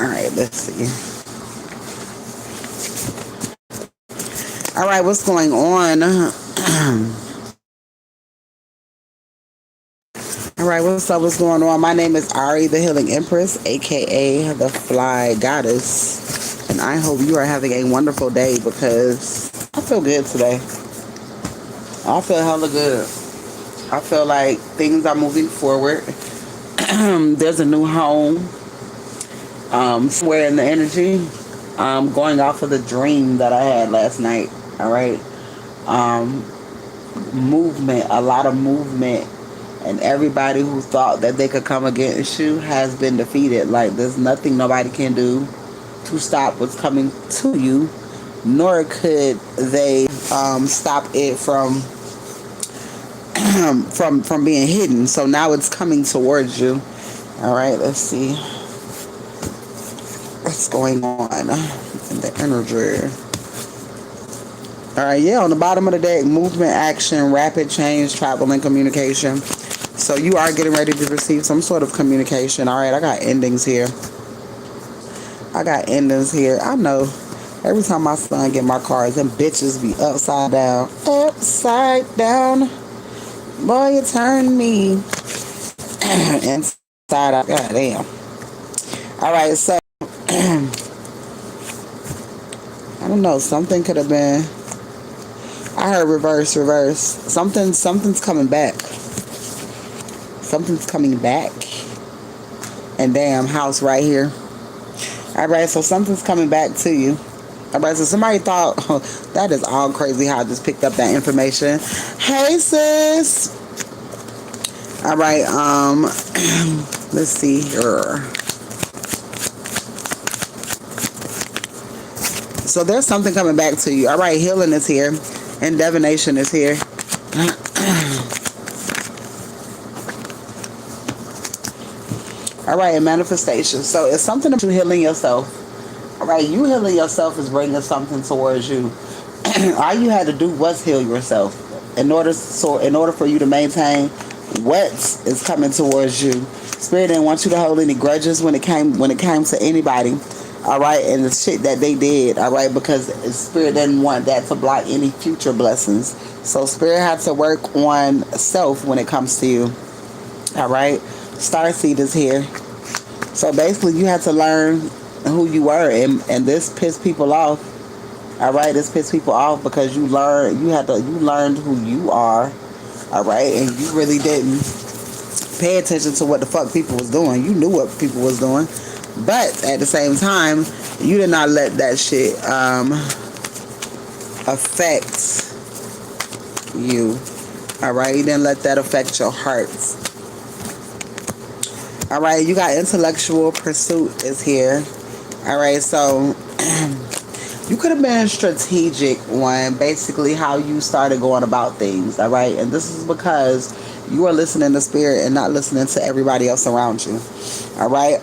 All right, let's see. All right, what's going on? All right, what's up? What's going on? My name is Ari, the Healing Empress, aka the Fly Goddess, and I hope you are having a wonderful day because I feel good today. I feel hella good. I feel like things are moving forward. There's a new home somewhere in the energy. Going off of the dream that I had last night. All right. Um, movement, a lot of movement, and everybody who thought that they could come against you has been defeated. Like there's nothing nobody can do to stop what's coming to you, nor could they stop it from being hidden. So now it's coming towards you. All right, let's see what's going on in the energy. All right, yeah, on the bottom of the deck, movement, action, rapid change, travel, and communication. So you are getting ready to receive some sort of communication. All right, I got endings here. I know every time my son get my cards, them bitches be upside down. Upside down. Boy, you turn me inside out. God damn. All right, so I don't know. Something could have been. I heard reverse. Something's coming back. Something's coming back. And damn, house right here. All right, so something's coming back to you. All right, so somebody thought, oh, that is all crazy how I just picked up that information. Hey, sis. All right, let's see here. So there's something coming back to you. All right, healing is here. And divination is here. All right, and manifestation. So it's something about you healing yourself. All right, you healing yourself is bringing something towards you. All you had to do was heal yourself in order for you to maintain what is coming towards you. Spirit didn't want you to hold any grudges when it came to anybody. All right, and the shit that they did. All right, because Spirit didn't want that to block any future blessings. So Spirit had to work on self when it comes to you. All right, Starseed is here. So basically, you had to learn who you were, and this pissed people off. All right, this pissed people off because you learned who you are. All right, and you really didn't pay attention to what the fuck people was doing. You knew what people was doing, but at the same time, you did not let that shit affect you. All right, you didn't let that affect your heart. All right, you got intellectual pursuit is here. All right, so you could have been strategic on basically how you started going about things. All right, and this is because you are listening to Spirit and not listening to everybody else around you. All right,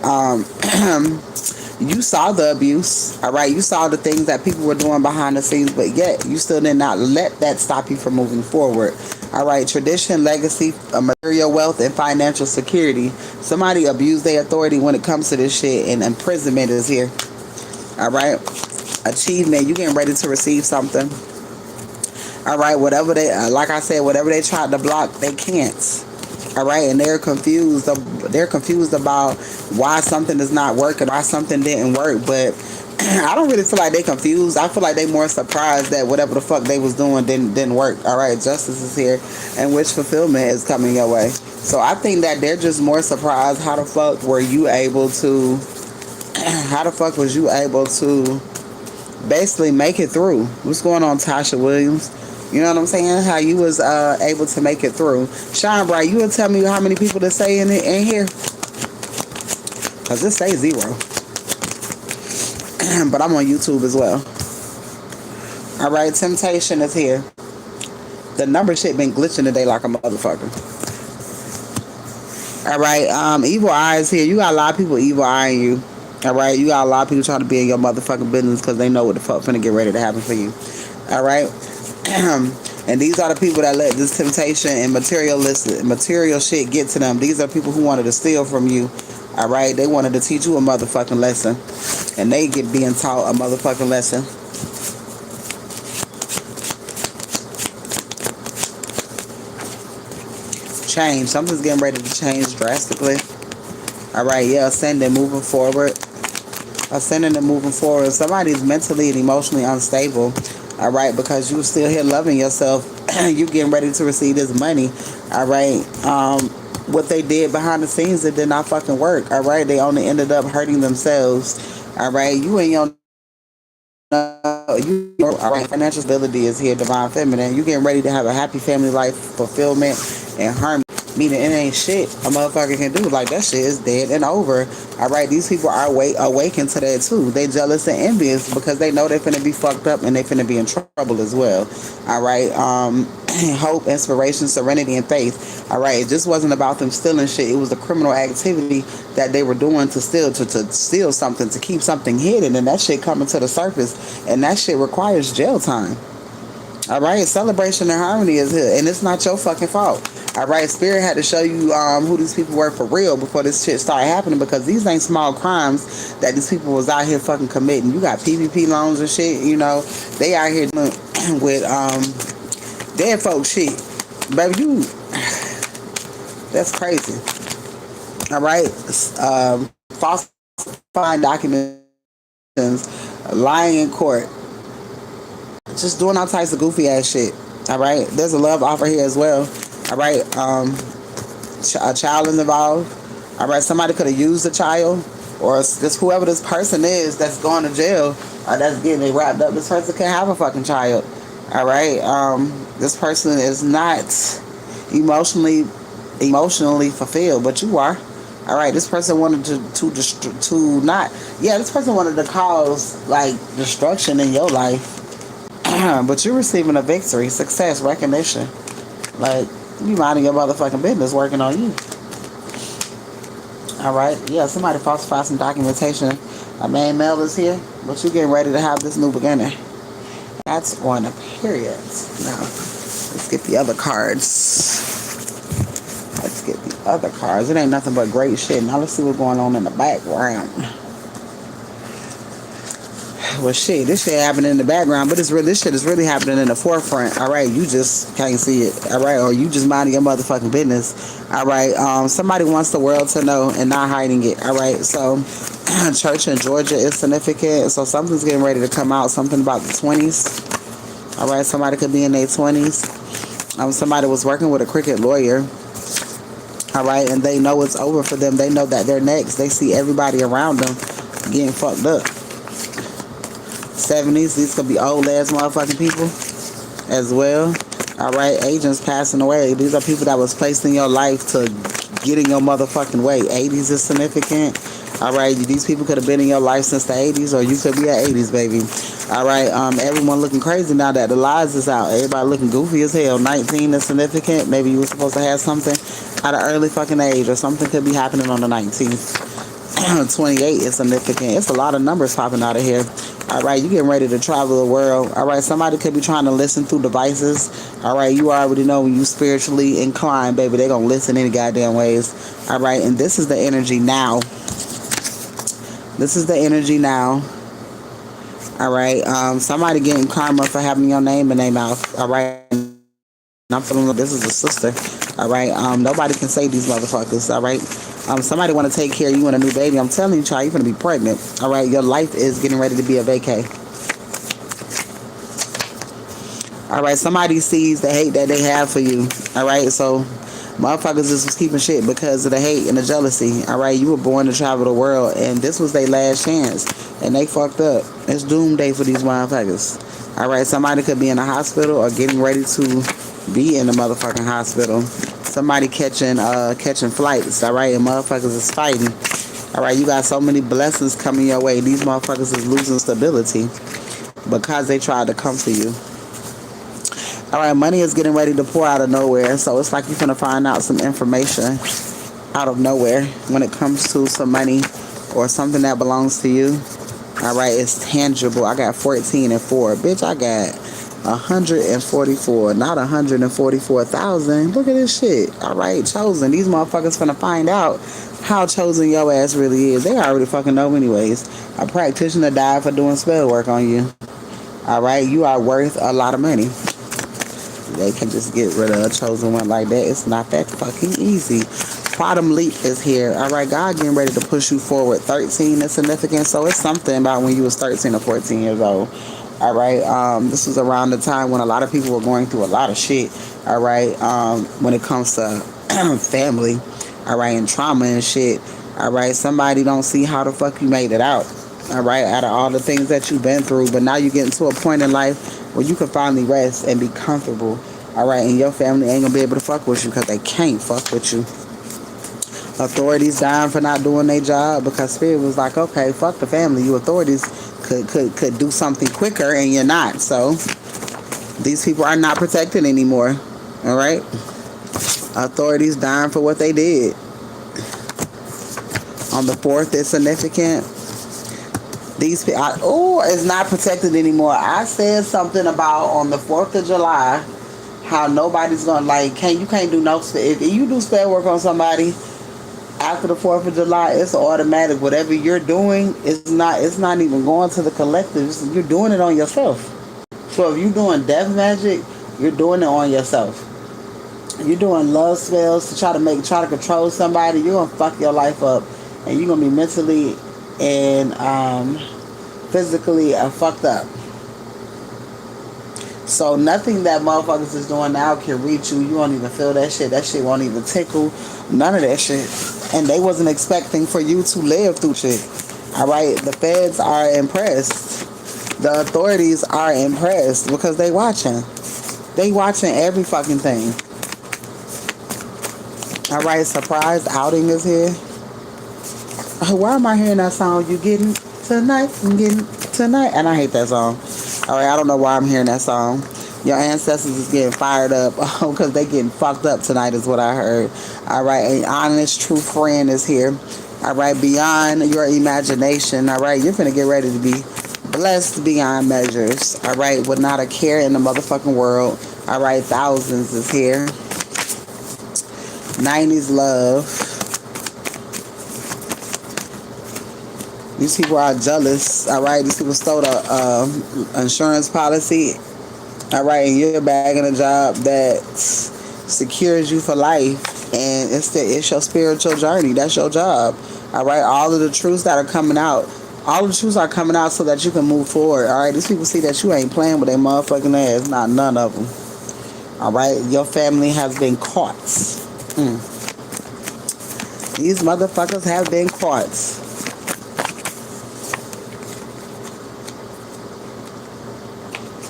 you saw the abuse. All right, you saw the things that people were doing behind the scenes, but yet you still did not let that stop you from moving forward. All right, tradition, legacy, material wealth, and financial security. Somebody abused their authority when it comes to this shit, and imprisonment is here. All right, achievement. You getting ready to receive something. All right, whatever they, like I said, whatever they tried to block, they can't. All right, and they're confused. They're confused about why something is not working, why something didn't work, but I don't really feel like they confused. I feel like they more surprised that whatever the fuck they was doing didn't work. All right, justice is here, and wish fulfillment is coming your way. So I think that they're just more surprised. How the fuck were you able to? How the fuck was you able to basically make it through? What's going on, Tasha Williams? You know what I'm saying? How you was able to make it through? Shine Bright, you will tell me how many people to say in here? Cause this say 0. But I'm on YouTube as well. All right, temptation is here. The number shit been glitching today like a motherfucker. All right, evil eye is here. You got a lot of people evil eyeing you. All right, you got a lot of people trying to be in your motherfucking business because they know what the fuck finna get ready to happen for you. All right, and these are the people that let this temptation and material shit get to them. These are people who wanted to steal from you. All right, they wanted to teach you a motherfucking lesson, and they get being taught a motherfucking lesson. Change. Something's getting ready to change drastically. All right, yeah, ascending, moving forward. Ascending and moving forward. Somebody's mentally and emotionally unstable. All right, because you still here loving yourself. You getting ready to receive this money. All right. What they did behind the scenes, it did not fucking work. All right, they only ended up hurting themselves. All right, you ain't your all right, financial stability is here, divine feminine. You getting ready to have a happy family life, fulfillment, and harmony. Meaning it ain't shit a motherfucker can do. Like, that shit is dead and over. All right, these people are awakened to that too. They jealous and envious because they know they finna be fucked up and they finna be in trouble as well. All right, hope, inspiration, serenity, and faith. All right, it just wasn't about them stealing shit. It was the criminal activity that they were doing to steal something, to keep something hidden, and that shit coming to the surface, and that shit requires jail time. All right, celebration and harmony is here, and it's not your fucking fault. All right, Spirit had to show you who these people were for real before this shit started happening, because these ain't small crimes that these people was out here fucking committing. You got PPP loans and shit, you know, they out here with dead folk shit. Baby, that's crazy. All right, falsifying documents, lying in court, just doing all types of goofy ass shit. All right, there's a love offer here as well. All right, a child is involved. All right, somebody could have used a child, or just whoever this person is that's going to jail, that's getting it wrapped up. This person can't have a fucking child. All right, this person is not emotionally fulfilled, but you are. All right, this person wanted to not. Yeah, this person wanted to cause like destruction in your life, but you're receiving a victory, success, recognition. Like, you minding your motherfucking business, working on you. All right, yeah, somebody falsified some documentation. A man, male is here, but you getting ready to have this new beginning. That's on a period. Now, let's get the other cards. It ain't nothing but great shit. Now let's see what's going on in the background. Well, shit, this shit happening in the background, but this shit is really happening in the forefront. All right, you just can't see it. All right, or you just minding your motherfucking business. All right, somebody wants the world to know and not hiding it. All right, so church in Georgia is significant. So something's getting ready to come out. Something about the 20s. All right, somebody could be in their 20s. Somebody was working with a crooked lawyer. All right, and they know it's over for them. They know that they're next. They see everybody around them getting fucked up. 70s, these could be old ass motherfucking people as well. All right, agents passing away. These are people that was placed in your life to get in your motherfucking way. 80s is significant. All right, these people could have been in your life since the 80s, or you could be at 80s, baby. All right, everyone looking crazy now that the lies is out. Everybody looking goofy as hell. 19 is significant. Maybe you were supposed to have something at an early fucking age, or something could be happening on the 19th. 28 is significant. It's a lot of numbers popping out of here. All right, you getting ready to travel the world. All right, somebody could be trying to listen through devices. All right, you already know when you spiritually inclined, baby, they gonna listen any goddamn ways. All right, and this is the energy now. This is the energy now. All right, somebody getting karma for having your name in their mouth. All right, I'm feeling like this is a sister. All right, nobody can save these motherfuckers. All right. Somebody want to take care of you and a new baby. I'm telling you, child, you're going to be pregnant. All right, your life is getting ready to be a vacay. All right, somebody sees the hate that they have for you. All right, so motherfuckers just was keeping shit because of the hate and the jealousy. All right, you were born to travel the world, and this was their last chance, and they fucked up. It's doomsday for these motherfuckers. All right, somebody could be in a hospital or getting ready to be in the motherfucking hospital. Somebody catching flights, all right, and motherfuckers is fighting. All right, you got so many blessings coming your way. These motherfuckers is losing stability because they tried to come for you. All right, money is getting ready to pour out of nowhere, so it's like you're gonna find out some information out of nowhere when it comes to some money or something that belongs to you. All right, it's tangible. I got 14 and 4. Bitch, I got 144, not 144,000. Look at this shit. All right, chosen. These motherfuckers finna find out how chosen your ass really is. They already fucking know anyways. A practitioner died for doing spell work on you. Alright, you are worth a lot of money. They can just get rid of a chosen one like that. It's not that fucking easy. Quantum leap is here. Alright, God getting ready to push you forward. 13 is significant, so it's something about when you was 13 or 14 years old. Alright, this was around the time when a lot of people were going through a lot of shit. Alright, when it comes to family. Alright, and trauma and shit. Alright, somebody don't see how the fuck you made it out. Alright, out of all the things that you've been through. But now you're getting to a point in life where you can finally rest and be comfortable. Alright, and your family ain't gonna be able to fuck with you because they can't fuck with you. Authorities dying for not doing their job because Spirit was like, okay, fuck the family. You authorities could do something quicker and you're not. So these people are not protected anymore. Alright? Authorities dying for what they did. On the 4th, it's significant. These people, it's not protected anymore. I said something about on the 4th of July, how nobody's gonna you can't do no, if you do spell work on somebody after the 4th of July, it's automatic. Whatever you're doing, it's not even going to the collective. You're doing it on yourself. So if you're doing death magic, you're doing it on yourself. You're doing love spells to try to control somebody, you're gonna fuck your life up, and you're gonna be mentally and physically fucked up. So nothing that motherfuckers is doing now can reach you. You won't even feel that shit. That shit won't even tickle. None of that shit. And they wasn't expecting for you to live through shit. Alright, the feds are impressed. The authorities are impressed because they watching. They watching every fucking thing. Alright, surprise outing is here. Why am I hearing that song? You getting tonight? I'm getting tonight. And I hate that song. Alright, I don't know why I'm hearing that song. Your ancestors is getting fired up because they getting fucked up tonight is what I heard. Alright, an honest, true friend is here. Alright, beyond your imagination. Alright, you're finna get ready to be blessed beyond measures. Alright, with not a care in the motherfucking world. Alright, thousands is here. 90s love. These people are jealous. Alright, these people stole a insurance policy. Alright, and you're bagging a job that secures you for life. And it's your spiritual journey. That's your job. Alright, all of the truths that are coming out. All of the truths are coming out so that you can move forward. Alright, these people see that you ain't playing with their motherfucking ass. Not none of them. Alright, your family has been caught. These motherfuckers have been caught.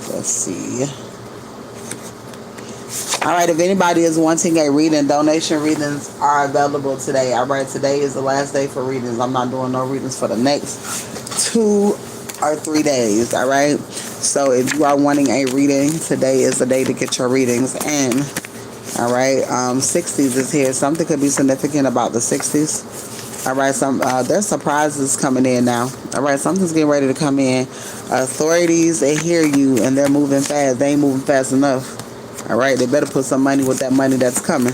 Let's see. Alright, if anybody is wanting a reading, donation readings are available today. Alright, today is the last day for readings. I'm not doing no readings for the next 2 or 3 days. Alright, so if you are wanting a reading, today is the day to get your readings in. Alright, 60s is here. Something could be significant about the 60s. Alright, there's surprises coming in now. Alright, something's getting ready to come in. Authorities, they hear you and they're moving fast. They ain't moving fast enough. Alright, they better put some money with that money that's coming.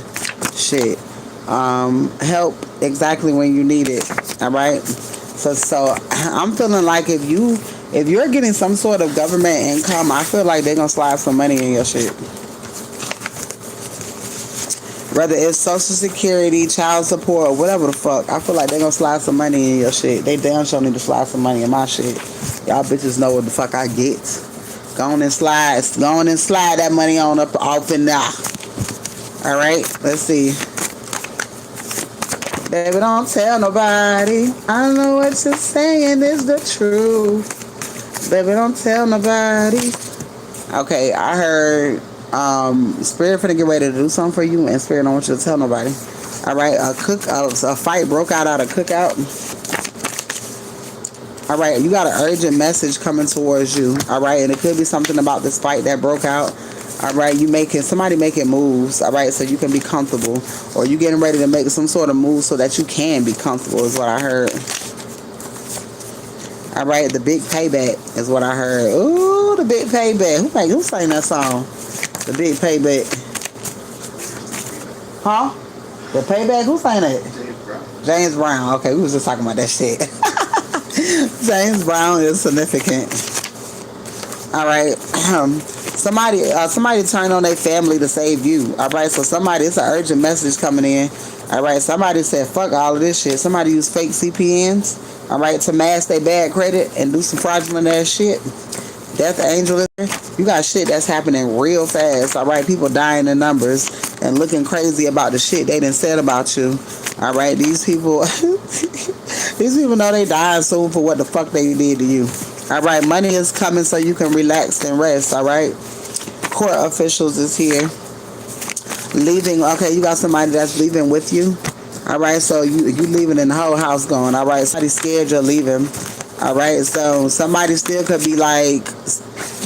Shit. Help exactly when you need it. Alright? So I'm feeling like if you're getting some sort of government income, I feel like they're gonna slide some money in your shit. Whether it's Social Security, child support, or whatever the fuck, I feel like they're gonna slide some money in your shit. They damn sure need to slide some money in my shit. Y'all bitches know what the fuck I get. Go on and slide that money on up off in there. Alright, let's see. Baby, don't tell nobody. I know what you're saying is the truth. Baby, don't tell nobody. Okay, I heard Spirit finna get ready to do something for you, and Spirit don't want you to tell nobody. Alright, a fight broke out at a cookout. Alright, you got an urgent message coming towards you. Alright, and it could be something about this fight that broke out. Alright, somebody making moves. Alright, so you can be comfortable. Or you getting ready to make some sort of move so that you can be comfortable is what I heard. Alright, the big payback is what I heard. Ooh, the big payback. Who sang that song? The big payback. Huh? The payback? Who sang that? James Brown. Okay, we was just talking about that shit. James Brown is significant. All right. Somebody turned on their family to save you. All right. So somebody, it's an urgent message coming in. All right. Somebody said, fuck all of this shit. Somebody used fake CPNs. All right. To mask their bad credit and do some fraudulent ass shit. Death Angel is there. You got shit that's happening real fast. All right. People dying in numbers and looking crazy about the shit they done said about you. All right. These people, these people know they dying soon for what the fuck they did to you. All right, money is coming so you can relax and rest. All right, court officials is here. Leaving. Okay, you got somebody that's leaving with you. All right, so you leaving and the whole house going. All right, somebody scared you're leaving. All right, so somebody still could be like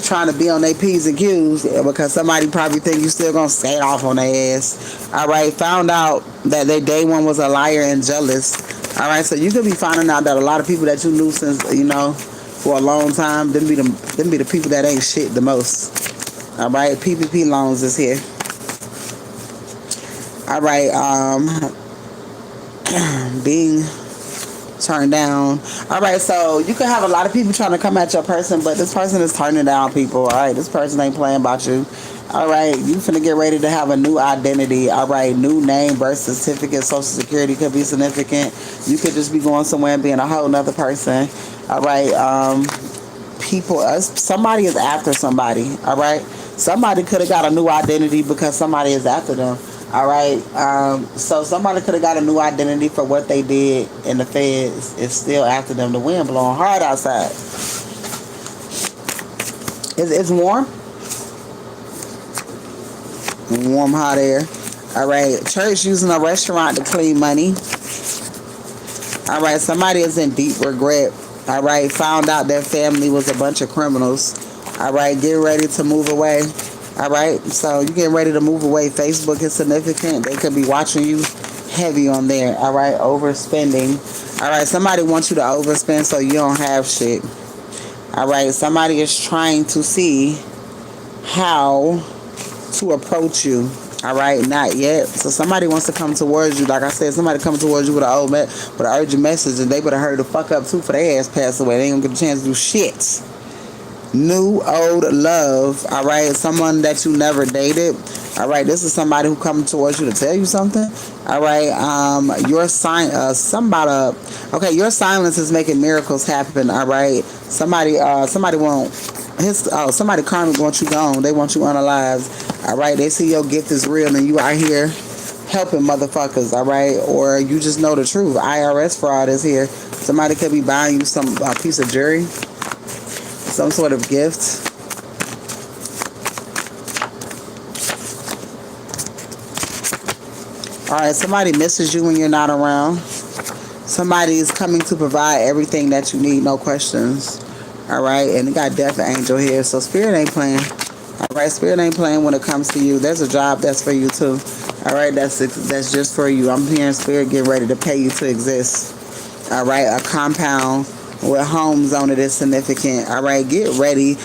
trying to be on their P's and Q's because somebody probably think you still gonna skate off on their ass. All right, found out that their day one was a liar and jealous. All right, so you could be finding out that a lot of people that you knew since for a long time, them be the people that ain't shit the most. All right, PPP loans is here. All right, being turned down. All right, so you can have a lot of people trying to come at your person, but this person is turning down people. All right, this person ain't playing about you. All right, you finna get ready to have a new identity. All right, new name, birth certificate, social security could be significant. You could just be going somewhere and being a whole nother person. All right, somebody is after somebody. All right, somebody could have got a new identity because somebody is after them. All right, so somebody could have got a new identity for what they did, and the feds is still after them. The wind blowing hard outside. It's warm. Warm, hot air. All right, church using a restaurant to clean money. All right, somebody is in deep regret. All right, found out their family was a bunch of criminals. All right, get ready to move away. All right, so you getting ready to move away. Facebook is significant. They could be watching you heavy on there. All right, overspending. All right, somebody wants you to overspend so you don't have shit. All right, somebody is trying to see how to approach you. All right, not yet. So somebody wants to come towards you. Like I said, somebody coming towards you with an urgent message, and they better hurry the fuck up too for their ass pass away. They ain't gonna get a chance to do shit. New old love. All right, someone that you never dated. All right, this is somebody who coming towards you to tell you something. All right, your your silence is making miracles happen. All right, somebody karmic wants you gone. They want you unalive. All right, they see your gift is real and you out here helping motherfuckers. All right, or you just know the truth. IRS fraud is here. Somebody could be buying you some piece of jewelry, some sort of gift. All right, somebody misses you when you're not around. Somebody is coming to provide everything that you need, no questions. All right, and it got Death Angel here, so Spirit ain't playing. All right, Spirit ain't playing when it comes to you. There's a job that's for you too. All right, that's just for you. I'm hearing Spirit getting ready to pay you to exist. All right, a compound with homes on it is significant. All right, get ready.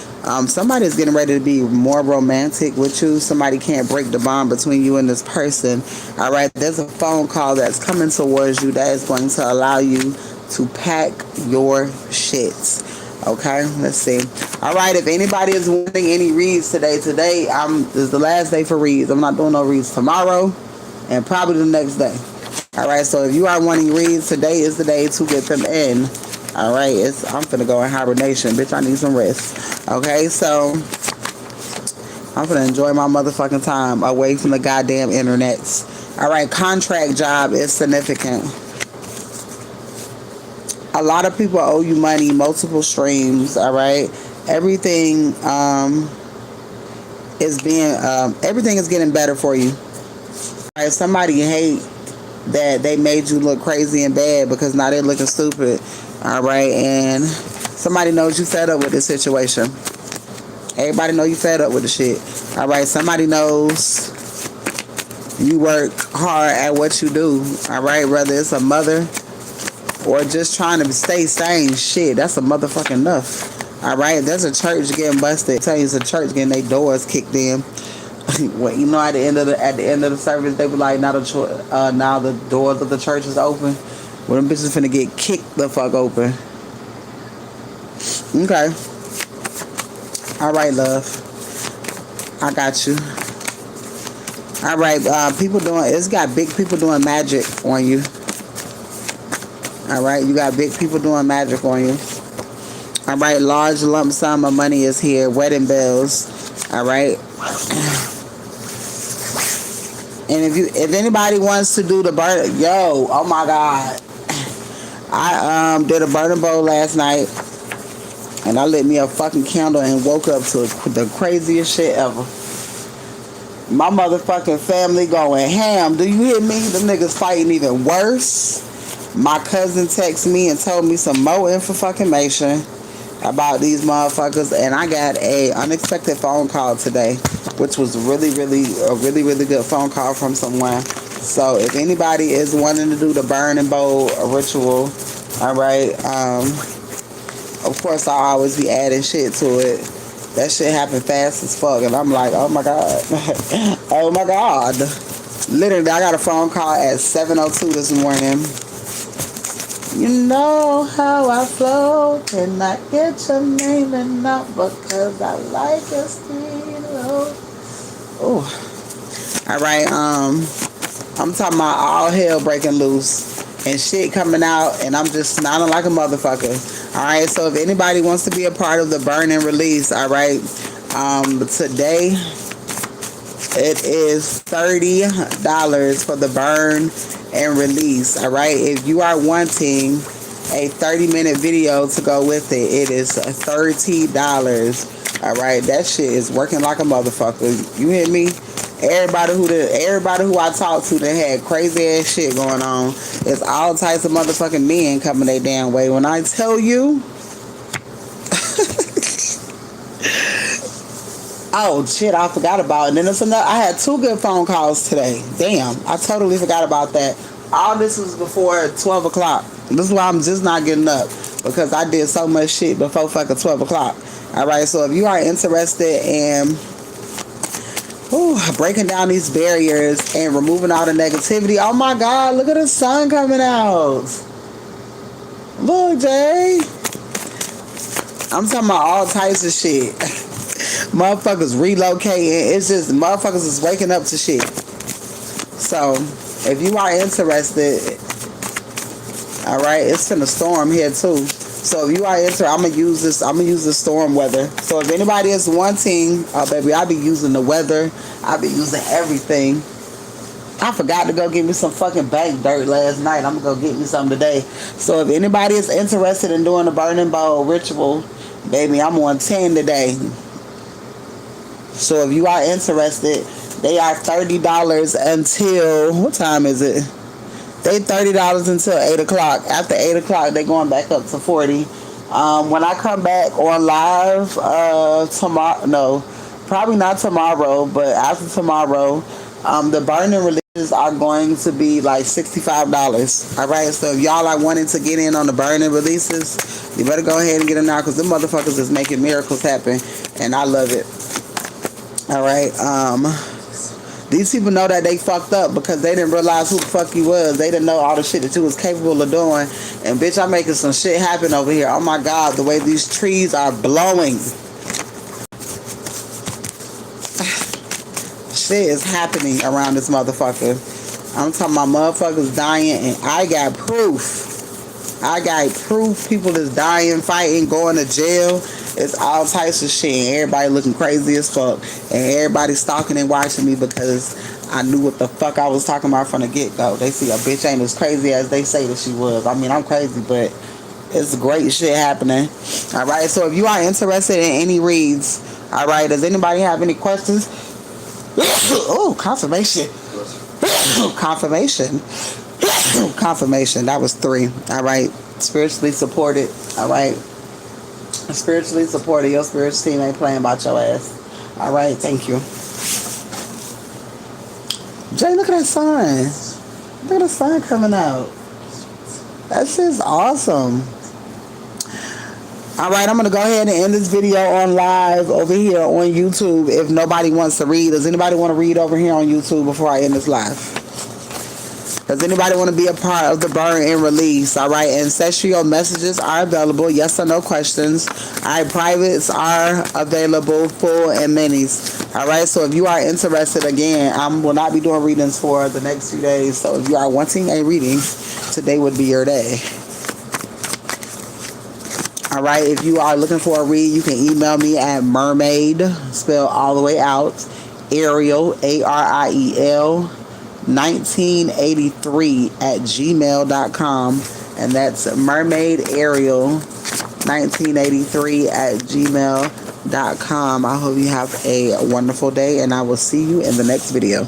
Somebody's getting ready to be more romantic with you. Somebody can't break the bond between you and this person. All right, there's a phone call that's coming towards you that is going to allow you to pack your shits. Okay, let's see. All right, if anybody is wanting any reads today is the last day for reads. I'm not doing no reads tomorrow and probably the next day. All right, so if you are wanting reads, today is the day to get them in. All right, I'm finna go in hibernation. Bitch, I need some rest. Okay, so I'm finna enjoy my motherfucking time away from the goddamn internets. All right, contract job is significant. A lot of people owe you money, multiple streams. All right, everything everything is getting better for you. All right, somebody hate that they made you look crazy and bad because now they're looking stupid. All right, and somebody knows you fed up with this situation. Everybody know you fed up with the shit. All right, somebody knows you work hard at what you do. All right, whether it's a mother or just trying to stay sane, shit, that's a motherfucking enough. All right, there's a church getting busted. I tell you, it's a church getting their doors kicked in. Well, at the end of the service, they were like, now the doors of the church is open. Well, them bitches finna get kicked the fuck open. Okay. Alright, love. I got you. Alright, people doing, it's got big people doing magic on you. Alright, you got big people doing magic on you. Alright, large lump sum of money is here. Wedding bells. Alright. And if anybody wants to do the burn, yo, oh my God. I did a burning bowl last night. And I lit me a fucking candle and woke up to the craziest shit ever. My motherfucking family going ham. Do you hear me? Them niggas fighting even worse. My cousin texted me and told me some more information about these motherfuckers. And I got a unexpected phone call today, which was a really good phone call from someone. So if anybody is wanting to do the burning bowl ritual, all right, of course, I'll always be adding shit to it. That shit happened fast as fuck. And I'm like, oh my God. Oh my God. Literally, I got a phone call at 7:02 this morning. You know how I flow. Can I get your name and number? Because I like your sweet love. Oh. All right. I'm talking about all hell breaking loose. And shit coming out. And I'm just smiling like a motherfucker. Alright, so if anybody wants to be a part of the burn and release, alright, today it is $30 for the burn and release, alright. If you are wanting a 30-minute video to go with it, it is $30. Alright, that shit is working like a motherfucker. You hear me? Everybody who I talked to that had crazy ass shit going on. It's all types of motherfucking men coming their damn way. When I tell you, oh shit, I forgot about it. And then there's another. I had 2 good phone calls today. Damn, I totally forgot about that. All this was before 12 o'clock. This is why I'm just not getting up, because I did so much shit before fucking 12 o'clock. All right, so if you are interested in breaking down these barriers and removing all the negativity. Oh my God, look at the sun coming out. Look, Jay. I'm talking about all types of shit. Motherfuckers relocating. It's just motherfuckers is waking up to shit. So, if you are interested, alright, it's finna storm here too. So if you are interested, I'm gonna use the storm weather. So if anybody is wanting, baby, I be using the weather. I be using everything. I forgot to go get me some fucking bank dirt last night. I'm gonna go get me some today. So if anybody is interested in doing the burning bowl ritual, baby, I'm on 10 today. So if you are interested, they are $30 until, what time is it? They $30 until 8 o'clock. After 8 o'clock, they going back up to 40. When I come back on live tomorrow, no, probably not tomorrow, but after tomorrow, the burning releases are going to be like $65. All right, so if y'all are wanting to get in on the burning releases, you better go ahead and get in now, because them motherfuckers is making miracles happen, and I love it. All right, these people know that they fucked up because they didn't realize who the fuck you was. They didn't know all the shit that you was capable of doing. And bitch, I'm making some shit happen over here. Oh my God, the way these trees are blowing. Shit is happening around this motherfucker. I'm talking about motherfuckers dying, and I got proof. People is dying, fighting, going to jail. It's all types of shit, and everybody looking crazy as fuck, and everybody stalking and watching me because I knew what the fuck I was talking about from the get-go. They see a bitch ain't as crazy as they say that she was. I mean, I'm crazy, but it's great shit happening. All right, so if you are interested in any reads, all right, does anybody have any questions? Oh, confirmation. Confirmation. That was 3. All right, spiritually supported. All right. Spiritually supported. Your spiritual team ain't playing about your ass. Alright, thank you. Jay, look at that sun. Look at the sun coming out. That shit's awesome. Alright, I'm going to go ahead and end this video on live over here on YouTube if nobody wants to read. Does anybody want to read over here on YouTube before I end this live? Does anybody want to be a part of the burn and release? All right, ancestral messages are available. Yes or no questions. All right, privates are available, full and minis. All right, so if you are interested, again, I will not be doing readings for the next few days. So if you are wanting a reading, today would be your day. All right, if you are looking for a read, you can email me at mermaid, spelled all the way out, Ariel, Ariel, 1983 at gmail.com. And that's mermaid Ariel 1983 at gmail.com. I hope you have a wonderful day, and I will see you in the next video.